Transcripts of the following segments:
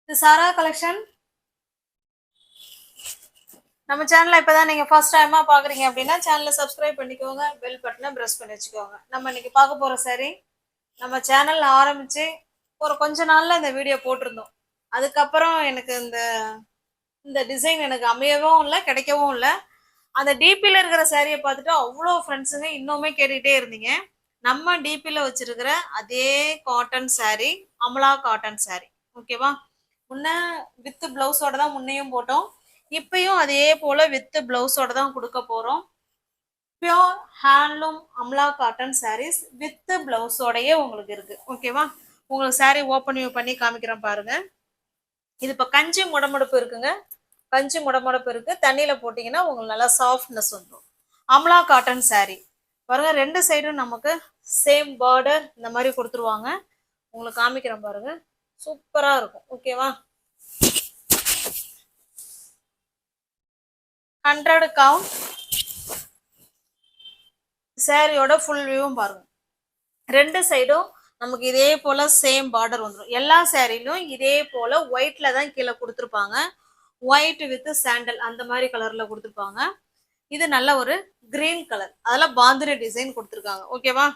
இது சாரா கலெக்ஷன். நம்ம சேனலை இப்பதான் நீங்க ஃபர்ஸ்ட் டைமா பாக்குறீங்க அப்படின்னா சேனலை சப்ஸ்கிரைப் பண்ணிக்கோங்க, பெல் பட்டனை பிரஸ் பண்ணி வச்சுக்கோங்க. நம்ம இன்னைக்கு பார்க்க போற சாரி நம்ம சேனல் ஆரம்பிச்சு ஒரு கொஞ்ச நாள்ல இந்த வீடியோ போட்டிருந்தோம். அதுக்கப்புறம் எனக்கு இந்த இந்த டிசைன் எனக்கு அமையவும் இல்லை, கிடைக்கவும் இல்லை. அந்த டிபியில் இருக்கிற சாரியை பார்த்துட்டு அவ்வளோ ஃப்ரெண்ட்ஸுங்க இன்னுமே கேட்டுக்கிட்டே இருந்தீங்க. நம்ம டிபியில் வச்சிருக்கிற அதே cotton sari, Amala cotton sorry. ஓகேவா? முன்ன வித் பிளவுஸோட தான் முன்னையும் போட்டோம், இப்பயும் அதே போல வித் பிளவுஸோட தான் கொடுக்க போறோம். Pure handloom Amala cotton sarees with பிளவுஸோடயே உங்களுக்கு இருக்கு. ஓகேவா? உங்களுக்கு சாரி ஓப்பன் பண்ணி காமிக்கிறேன் பாருங்க. இது இப்போ கஞ்சி முடமுடப்பு இருக்குங்க. கஞ்சி முடமுடப்பு இருக்கு. தண்ணியில போட்டீங்கன்னா உங்களுக்கு நல்லா சாஃப்ட்னஸ் வந்துடும். அமலா காட்டன் சாரி பாருங்க, ரெண்டு சைடும் நமக்கு சேம் பார்டர் இந்த மாதிரி கொடுத்துருவாங்க. உங்களுக்கு காமிக்கிறேன் பாருங்க, சூப்பரா இருக்கும். ஓகேவா? 100 கவுண்ட் சாரியோட ஃபுல் வியூவும் பாருங்க. ரெண்டு சைடும் நமக்கு இதே போல சேம் பார்டர் வந்துடும். எல்லா சாரிலும் இதே போல ஒயிட்ல தான் கீழே கொடுத்துருப்பாங்க. ஒயிட் வித் சாண்டல் அந்த மாதிரி கலர்ல கொடுத்துருப்பாங்க. இது நல்ல ஒரு கிரீன் கலர், அதெல்லாம் பாந்திரி டிசைன் கொடுத்துருக்காங்க. ஓகேவா?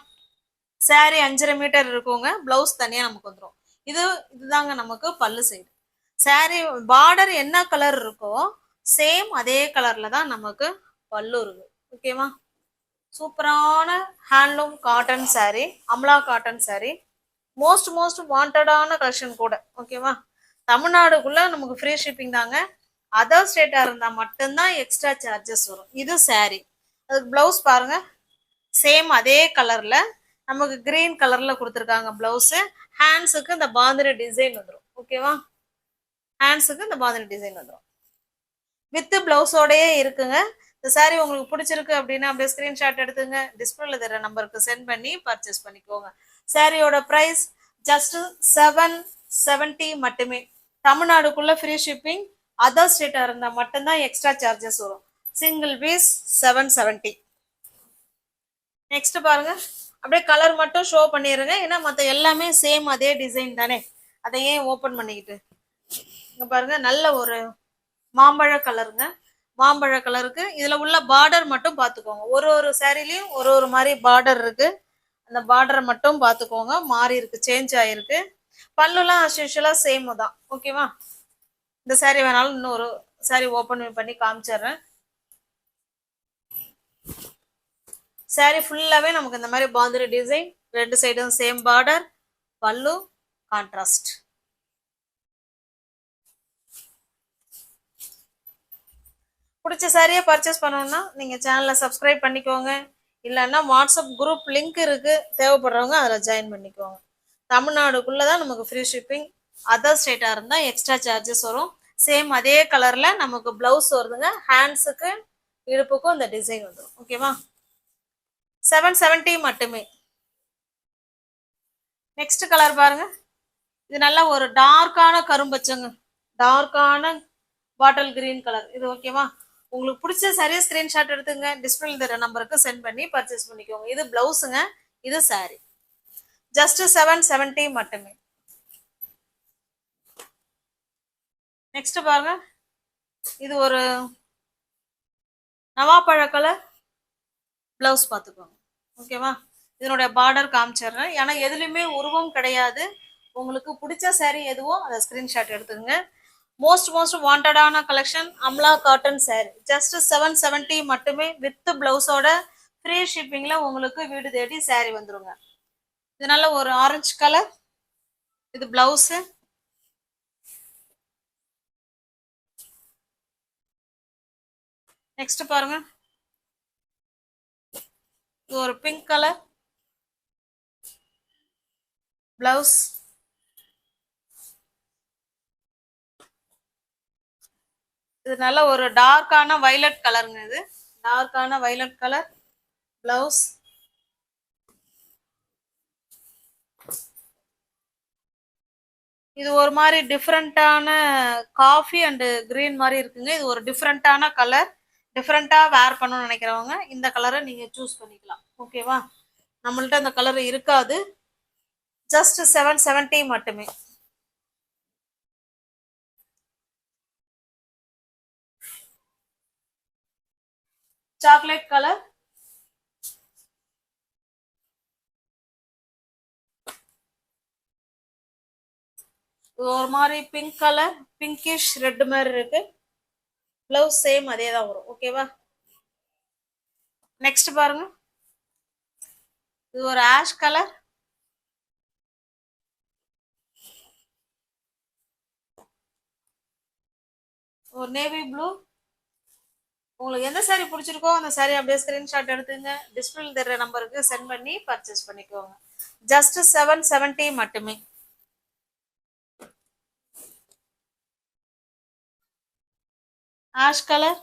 சாரி 5.5 மீட்டர் இருக்குங்க. பிளவுஸ் தனியா நமக்கு வந்துடும். இதுதாங்க நமக்கு பல்லு சைடு. சாரி பார்டர் என்ன கலர் இருக்கோ சேம் அதே கலர்ல தான் நமக்கு பல்லு இருக்கு. ஓகேவா? சூப்பரான handloom cotton sari, Amala cotton sari. Most வாண்டடான கலெக்ஷன் கூட. ஓகேவா? தமிழ்நாடுக்குள்ள நமக்கு ஃப்ரீ ஷிப்பிங் தாங்க. அதர் ஸ்டேட்டா இருந்தா மட்டும்தான் எக்ஸ்ட்ரா சார்ஜஸ் வரும். இது சாரி. அதுக்கு பிளவுஸ் பாருங்க, சேம் அதே கலர்ல நமக்கு கிரீன் கலர்ல கொடுத்துருக்காங்க பிளவுஸ். ஹேண்ட்ஸுக்கு இந்த பாந்திரி டிசைன் வந்துடும். ஓகேவா? ஹேண்ட்ஸுக்கு இந்த பாந்திரி டிசைன் வந்துடும். வித் பிளவுஸோடயே இருக்குங்க. இந்த சாரி உங்களுக்கு பிடிச்சிருக்கு அப்படின்னா அப்படியே ஸ்கிரீன்ஷாட் எடுத்துங்க, டிஸ்பிளேல தர நம்பருக்கு சென்ட் பண்ணி பர்ச்சேஸ் பண்ணிக்கோங்க. சாரியோட பிரைஸ் ஜஸ்ட் 770 மட்டுமே. தமிழ்நாடுக்குள்ள ஃப்ரீ ஷிப்பிங். அதர் ஸ்டேட்டா இருந்தா மட்டும்தான் எக்ஸ்ட்ரா சார்ஜஸ் வரும். Single piece 770. நெக்ஸ்ட் பாருங்க, அப்படியே கலர் மட்டும் ஷோ பண்ணிடுங்க, ஏன்னா மற்ற எல்லாமே சேம் அதே டிசைன் தானே, அதை ஏன் ஓப்பன் பண்ணிக்கிட்டு. இங்க பாருங்க, நல்ல ஒரு மாம்பழ கலருங்க. மாம்பழ கலருக்கு இதுல உள்ள பார்டர் மட்டும் பார்த்துக்கோங்க. ஒரு ஒரு சாரிலையும் ஒரு ஒரு மாதிரி பார்டர் இருக்கு. அந்த பார்டரை மட்டும் பார்த்துக்கோங்க, மாறி இருக்கு, சேஞ்ச் ஆயிருக்கு. பல்லுலாம் அஸ்யூஷுவலா சேம் தான். ஓகேவா? இந்த சாரி வேணாலும் இன்னொரு சாரி ஓப்பன் பண்ணி காமிச்சிடுறேன். சாரி ஃபுல்லாவே நமக்கு இந்த மாதிரி பாந்திரி டிசைன், ரெண்டு சைடும் சேம் பார்டர், பல்லு கான்ட்ராஸ்ட். பிடிச்ச சாரியை பர்ச்சேஸ் பண்ணணும்னா நீங்க சேனலை சப்ஸ்கிரைப் பண்ணிக்கோங்க, இல்லைன்னா வாட்ஸ்அப் குரூப் லிங்க் இருக்கு, தேவைப்படுறவங்க அதில் ஜாயின் பண்ணிக்கோங்க. தமிழ்நாடுக்குள்ளதான் நமக்கு ஃப்ரீ ஷிப்பிங். அதர் ஸ்டேட்டா இருந்தா எக்ஸ்ட்ரா சார்ஜஸ் வரும். சேம் அதே கலர்ல நமக்கு பிளவுஸ் வருதுங்க. ஹேண்ட்ஸுக்கு இடுப்புக்கும் இந்த டிசைன் வந்துடும். ஓகேவா? 770 மட்டுமே. நெக்ஸ்ட் கலர் பாருங்க, இது நல்ல ஒரு டார்க்கான கரும்பச்சங்க, டார்க்கான பாட்டில் கிரீன் கலர். இது ஓகேவா? உங்களுக்கு பிடிச்ச சரியா ஸ்கிரீன்ஷாட் எடுத்துங்க, டிஸ்பிளே தர நம்பருக்கு சென்ட் பண்ணி பர்ச்சேஸ் பண்ணிக்கோங்க. இது பிளவுஸுங்க, இது சாரி. ஜஸ்ட் 770 மட்டுமே. நெக்ஸ்ட் பாருங்க, இது ஒரு நவாப்பழ கலர் பிளவுஸ் பார்த்துக்கோங்க. ஓகேவா? இதனுடைய பார்டர் காமிச்சிடுறேன், ஏன்னா எதுலையுமே உருவம் கிடையாது. உங்களுக்கு பிடிச்ச சாரி எதுவோ அதை ஸ்கிரீன்ஷாட் எடுத்துங்க. மோஸ்ட் வாண்டடான collection Amala cotton sari. Just 770 மட்டுமே. வித் பிளவுஸோட ஃப்ரீ ஷிப்பிங்ல உங்களுக்கு வீடு தேடி சாரி வந்துருங்க. இது நல்ல ஒரு ஆரஞ்சு கலர், இது பிளவுஸ். நெக்ஸ்ட் பாருங்க, இது ஒரு பிங்க் கலர் பிளவுஸ். இது நல்ல ஒரு டார்க்கான வயலட் கலருங்க. இது டார்க்கான வயலட் கலர் பிளவுஸ். இது ஒரு மாதிரி டிஃப்ரெண்டான காஃபி அண்ட் கிரீன் மாதிரி இருக்குங்க. இது ஒரு டிஃப்ரெண்டான கலர். டிஃப்ரெண்டா வேர் பண்ணணும்னு நினைக்கிறவங்க இந்த கலரை நீங்க சூஸ் பண்ணிக்கலாம். ஓகேவா? நம்மள்ட்ட அந்த கலர் இருக்காது. ஜஸ்ட் 770 மட்டுமே. சாக்லேட் கலர், ஒரு மாதிரி பிங்க் கலர், பிங்கிஷ் ரெட் மாதிரி இருக்கு. பிளவுஸ் சேம் அதே தான் வரும். ஓகேவா? நெக்ஸ்ட் பாருங்க, இது ஒரு ஆஷ் கலர், ஒரு நேவி ப்ளூ. உங்களுக்கு எந்த சாரி பிடிச்சிருக்கோ அந்த சாரி அப்படியே ஸ்கிரீன்ஷாட் எடுத்துங்க, டிஸ்பிளேல தெரிற நம்பருக்கு சென்ட் பண்ணி பர்ச்சேஸ் பண்ணிக்கோங்க. ஜஸ்ட் 770 மட்டுமே. ஆஷ் கலர்,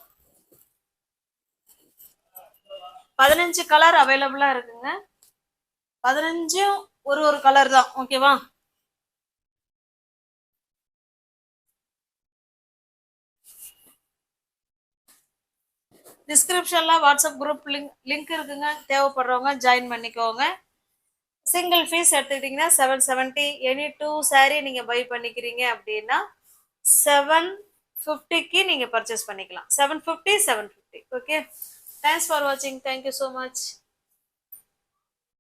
15 கலர் அவைலபிளா இருக்குங்க. 15 ஒரு கலர் தான். ஓகேவா? டிஸ்கிரிப்ஷன்ல வாட்ஸ்அப் குரூப் லிங்க் இருக்குங்க, தேவைப்படுறவங்க ஜாயின் பண்ணிக்கோங்க. சிங்கிள் ஃபீஸ் எடுத்துக்கிட்டிங்கன்னா 770. எனி 2 சாரீ நீங்கள் பை பண்ணிக்கிறீங்க அப்படின்னா 750க்கு நீங்கள் பர்ச்சேஸ் பண்ணிக்கலாம். 750 750. ஓகே, தேங்க்ஸ் ஃபார் வாட்சிங். Thank you so much.